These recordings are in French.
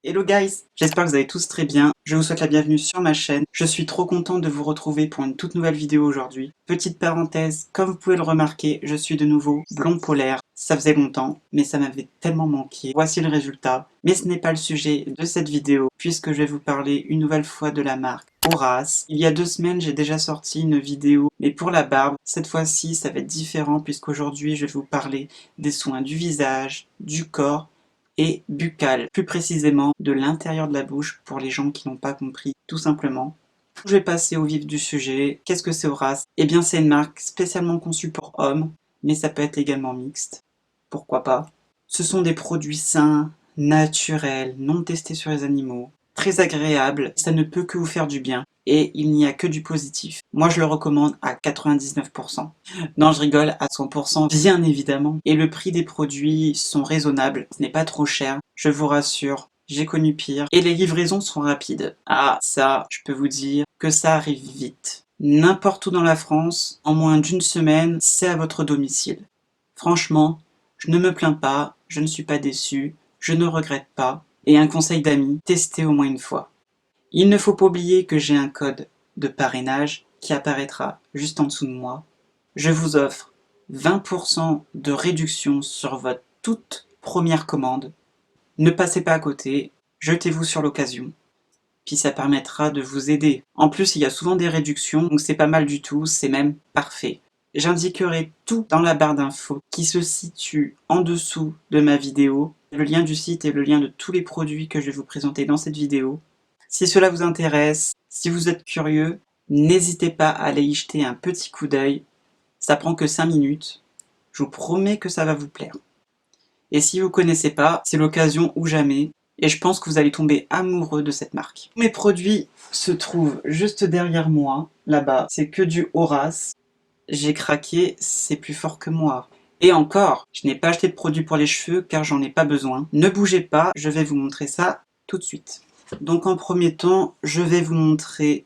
Hello guys, j'espère que vous allez tous très bien. Je vous souhaite la bienvenue sur ma chaîne. Je suis trop content de vous retrouver pour une toute nouvelle vidéo aujourd'hui. Petite parenthèse, comme vous pouvez le remarquer, je suis de nouveau blond polaire. Ça faisait longtemps, mais ça m'avait tellement manqué. Voici le résultat. Mais ce n'est pas le sujet de cette vidéo, puisque je vais vous parler une nouvelle fois de la marque Horace. Il y a 2 semaines, j'ai déjà sorti une vidéo, mais pour la barbe. Cette fois-ci, ça va être différent, puisqu'aujourd'hui, je vais vous parler des soins du visage, du corps, et buccale, plus précisément de l'intérieur de la bouche pour les gens qui n'ont pas compris, tout simplement. Je vais passer au vif du sujet. Qu'est-ce que c'est Horace? Eh bien c'est une marque spécialement conçue pour hommes, mais ça peut être également mixte. Pourquoi pas? Ce sont des produits sains, naturels, non testés sur les animaux, très agréables, ça ne peut que vous faire du bien, et il n'y a que du positif. Moi je le recommande à 99%. Non, je rigole, à 100%, bien évidemment. Et le prix des produits sont raisonnables, ce n'est pas trop cher, je vous rassure. J'ai connu pire. Et les livraisons sont rapides. Ah, ça, je peux vous dire que ça arrive vite. N'importe où dans la France, en moins d'une semaine, c'est à votre domicile. Franchement, je ne me plains pas, je ne suis pas déçu, je ne regrette pas. Et un conseil d'amis, testez au moins une fois. Il ne faut pas oublier que j'ai un code de parrainage qui apparaîtra juste en dessous de moi. Je vous offre 20% de réduction sur votre toute première commande. Ne passez pas à côté, jetez-vous sur l'occasion. Puis ça permettra de vous aider. En plus, il y a souvent des réductions, donc c'est pas mal du tout, c'est même parfait. J'indiquerai tout dans la barre d'infos qui se situe en dessous de ma vidéo, le lien du site et le lien de tous les produits que je vais vous présenter dans cette vidéo. Si cela vous intéresse, si vous êtes curieux, n'hésitez pas à aller y jeter un petit coup d'œil. Ça prend que 5 minutes. Je vous promets que ça va vous plaire. Et si vous ne connaissez pas, c'est l'occasion ou jamais. Et je pense que vous allez tomber amoureux de cette marque. Mes produits se trouvent juste derrière moi, là-bas. C'est que du Horace. J'ai craqué, c'est plus fort que moi. Et encore, je n'ai pas acheté de produits pour les cheveux car j'en ai pas besoin. Ne bougez pas, je vais vous montrer ça tout de suite. Donc en premier temps, je vais vous montrer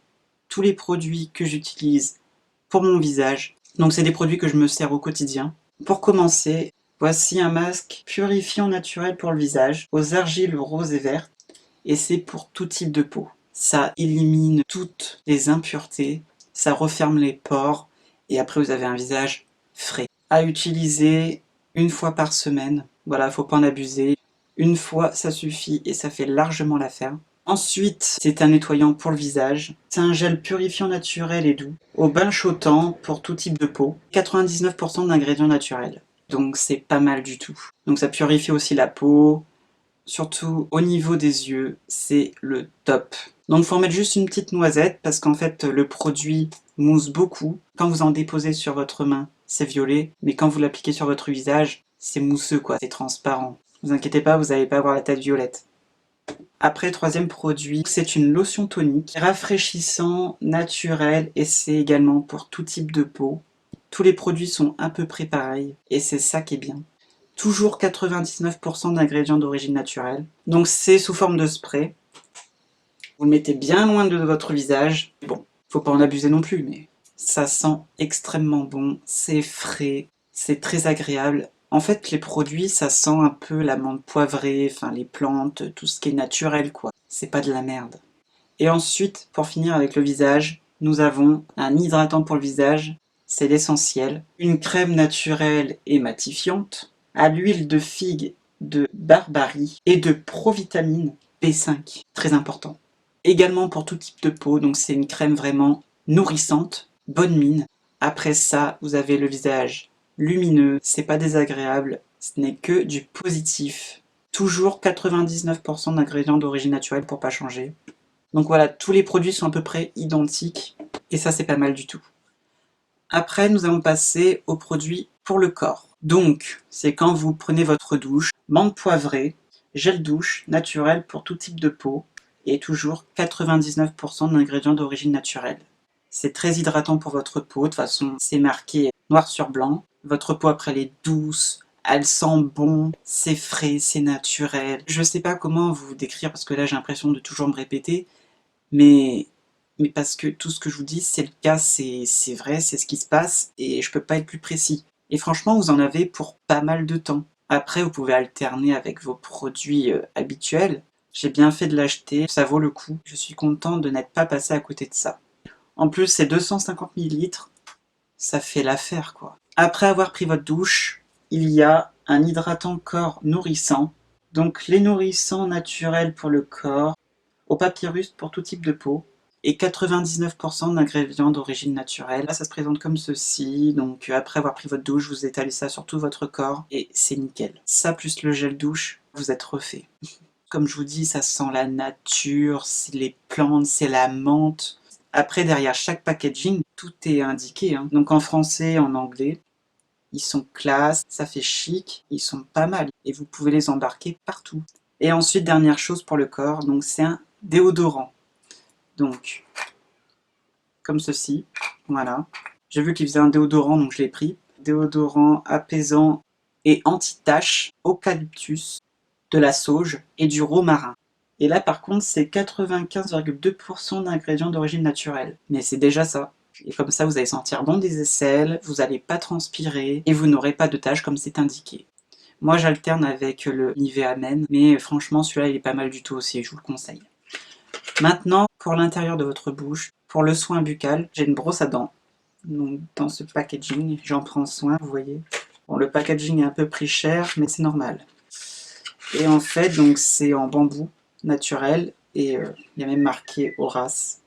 tous les produits que j'utilise pour mon visage. Donc c'est des produits que je me sers au quotidien. Pour commencer, voici un masque purifiant naturel pour le visage, aux argiles roses et vertes, et c'est pour tout type de peau. Ça élimine toutes les impuretés, ça referme les pores, et après vous avez un visage frais. À utiliser une fois par semaine, voilà, faut pas en abuser. Une fois, ça suffit et ça fait largement l'affaire. Ensuite, c'est un nettoyant pour le visage. C'est un gel purifiant naturel et doux, au bain chaudant pour tout type de peau. 99% d'ingrédients naturels. Donc c'est pas mal du tout. Donc ça purifie aussi la peau, surtout au niveau des yeux, c'est le top. Donc il faut en mettre juste une petite noisette parce qu'en fait le produit mousse beaucoup. Quand vous en déposez sur votre main, c'est violet, mais quand vous l'appliquez sur votre visage, c'est mousseux quoi, c'est transparent. Ne vous inquiétez pas, vous n'allez pas avoir la tête violette. Après, troisième produit, c'est une lotion tonique, rafraîchissant, naturel, et c'est également pour tout type de peau. Tous les produits sont à peu près pareils, et c'est ça qui est bien. Toujours 99% d'ingrédients d'origine naturelle. Donc c'est sous forme de spray. Vous le mettez bien loin de votre visage. Bon, faut pas en abuser non plus, mais ça sent extrêmement bon, c'est frais, c'est très agréable. En fait, les produits, ça sent un peu la menthe poivrée, enfin les plantes, tout ce qui est naturel, quoi. C'est pas de la merde. Et ensuite, pour finir avec le visage, nous avons un hydratant pour le visage, c'est l'essentiel. Une crème naturelle et matifiante, à l'huile de figue de barbarie et de provitamine B5, très important. Également pour tout type de peau, donc c'est une crème vraiment nourrissante, bonne mine. Après ça, vous avez le visage lumineux, c'est pas désagréable, ce n'est que du positif. Toujours 99% d'ingrédients d'origine naturelle pour pas changer. Donc voilà, tous les produits sont à peu près identiques, et ça c'est pas mal du tout. Après, nous allons passer aux produits pour le corps. Donc, c'est quand vous prenez votre douche, menthe poivrée, gel douche naturel pour tout type de peau, et toujours 99% d'ingrédients d'origine naturelle. C'est très hydratant pour votre peau, de toute façon c'est marqué noir sur blanc. Votre peau après elle est douce, elle sent bon, c'est frais, c'est naturel. Je sais pas comment vous décrire parce que là j'ai l'impression de toujours me répéter, mais parce que tout ce que je vous dis c'est le cas, c'est vrai, c'est ce qui se passe et je peux pas être plus précis. Et franchement vous en avez pour pas mal de temps. Après vous pouvez alterner avec vos produits habituels, J'ai bien fait de l'acheter, ça vaut le coup. Je suis content de n'être pas passé à côté de ça. En plus, c'est 250 ml, ça fait l'affaire quoi. Après avoir pris votre douche, il y a un hydratant corps nourrissant. Donc les nourrissants naturels pour le corps, au papyrus pour tout type de peau, et 99% d'ingrédients d'origine naturelle. Là, ça se présente comme ceci. Donc après avoir pris votre douche, vous étalez ça sur tout votre corps et c'est nickel. Ça plus le gel douche, vous êtes refait. Comme je vous dis, ça sent la nature, c'est les plantes, c'est la menthe. Après, derrière chaque packaging, tout est indiqué. Hein. Donc en français, en anglais. Ils sont classe, ça fait chic, ils sont pas mal. Et vous pouvez les embarquer partout. Et ensuite, dernière chose pour le corps, donc c'est un déodorant. Donc, comme ceci, voilà. J'ai vu qu'il faisait un déodorant, donc je l'ai pris. Déodorant apaisant et anti-tache, eucalyptus, de la sauge et du romarin. Et là, par contre, c'est 95,2% d'ingrédients d'origine naturelle. Mais c'est déjà ça. Et comme ça, vous allez sentir bon des aisselles, vous n'allez pas transpirer et vous n'aurez pas de taches comme c'est indiqué. Moi, j'alterne avec le Nivea Men, mais franchement, celui-là, il est pas mal du tout aussi, je vous le conseille. Maintenant, pour l'intérieur de votre bouche, pour le soin buccal, j'ai une brosse à dents. Donc, dans ce packaging, j'en prends soin, vous voyez. Bon, le packaging est un peu pris cher, mais c'est normal. Et en fait, donc c'est en bambou naturel, et il y a même marqué Horace.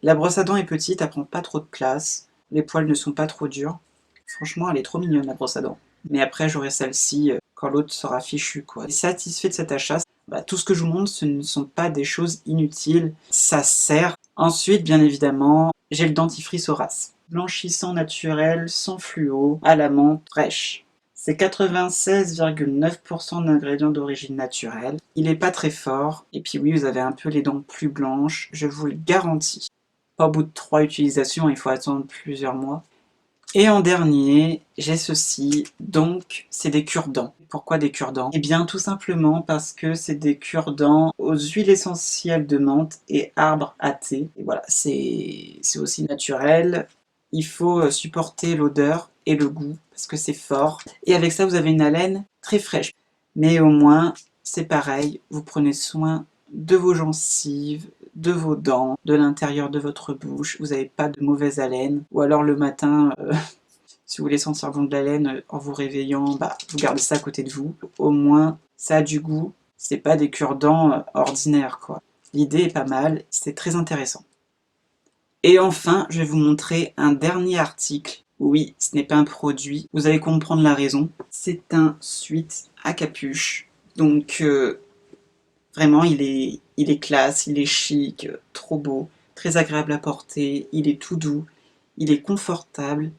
La brosse à dents est petite, elle prend pas trop de place, les poils ne sont pas trop durs. Franchement, elle est trop mignonne la brosse à dents. Mais après, j'aurai celle-ci quand l'autre sera fichu, quoi. Et satisfait de cet achat, bah, tout ce que je vous montre, ce ne sont pas des choses inutiles, ça sert. Ensuite, bien évidemment, j'ai le dentifrice Horace. Blanchissant naturel, sans fluo, à la menthe fraîche. C'est 96,9% d'ingrédients d'origine naturelle. Il n'est pas très fort. Et puis oui, vous avez un peu les dents plus blanches, je vous le garantis. Pas au bout de 3 utilisations, il faut attendre plusieurs mois. Et en dernier, j'ai ceci, donc c'est des cure-dents. Pourquoi des cure-dents? Eh bien tout simplement parce que c'est des cure-dents aux huiles essentielles de menthe et arbre à thé. Et voilà, c'est aussi naturel. Il faut supporter l'odeur et le goût parce que c'est fort. Et avec ça, vous avez une haleine très fraîche. Mais au moins, c'est pareil, vous prenez soin de vos gencives, de vos dents, de l'intérieur de votre bouche, vous n'avez pas de mauvaise haleine. Ou alors le matin, si vous voulez sentir bon de l'haleine en vous réveillant, bah, vous gardez ça à côté de vous. Au moins, ça a du goût, c'est pas des cure-dents ordinaires, quoi. L'idée est pas mal, c'est très intéressant. Et enfin, je vais vous montrer un dernier article. Oui, ce n'est pas un produit, vous allez comprendre la raison. C'est un sweat à capuche. Donc, vraiment, il est classe, il est chic, trop beau, très agréable à porter, il est tout doux, il est confortable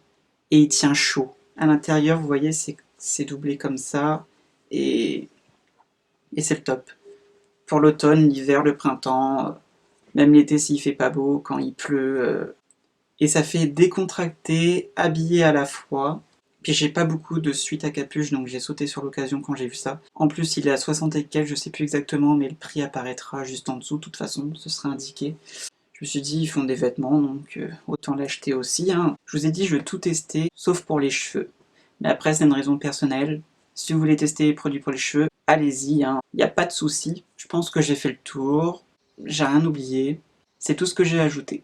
et il tient chaud. À l'intérieur, vous voyez, c'est doublé comme ça et c'est le top. Pour l'automne, l'hiver, le printemps, même l'été s'il fait pas beau, quand il pleut. Et ça fait décontracté, habillé à la fois. Puis j'ai pas beaucoup de suite à capuche, donc j'ai sauté sur l'occasion quand j'ai vu ça. En plus, il est à 60 et quelques, je sais plus exactement, mais le prix apparaîtra juste en dessous, de toute façon, ce sera indiqué. Je me suis dit, ils font des vêtements, donc autant l'acheter aussi. Hein. Je vous ai dit, je vais tout tester, sauf pour les cheveux. Mais après, c'est une raison personnelle. Si vous voulez tester les produits pour les cheveux, allez-y, hein. Il n'y a pas de souci. Je pense que j'ai fait le tour, j'ai rien oublié. C'est tout ce que j'ai ajouté.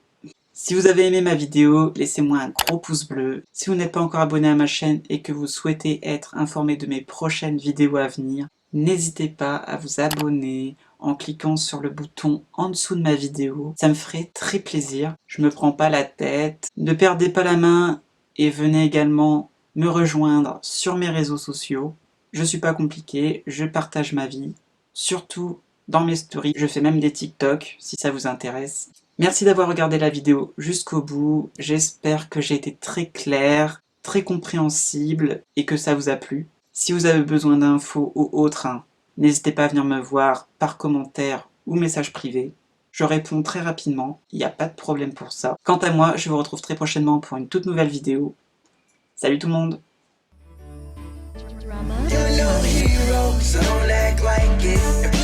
Si vous avez aimé ma vidéo, laissez-moi un gros pouce bleu. Si vous n'êtes pas encore abonné à ma chaîne et que vous souhaitez être informé de mes prochaines vidéos à venir, n'hésitez pas à vous abonner en cliquant sur le bouton en dessous de ma vidéo. Ça me ferait très plaisir. Je me prends pas la tête. Ne perdez pas la main et venez également me rejoindre sur mes réseaux sociaux. Je suis pas compliqué, je partage ma vie, surtout dans mes stories. Je fais même des TikTok si ça vous intéresse. Merci d'avoir regardé la vidéo jusqu'au bout. J'espère que j'ai été très clair, très compréhensible et que ça vous a plu. Si vous avez besoin d'infos ou autre, hein, n'hésitez pas à venir me voir par commentaire ou message privé. Je réponds très rapidement, il n'y a pas de problème pour ça. Quant à moi, je vous retrouve très prochainement pour une toute nouvelle vidéo. Salut tout le monde! You're no hero, so don't act like it.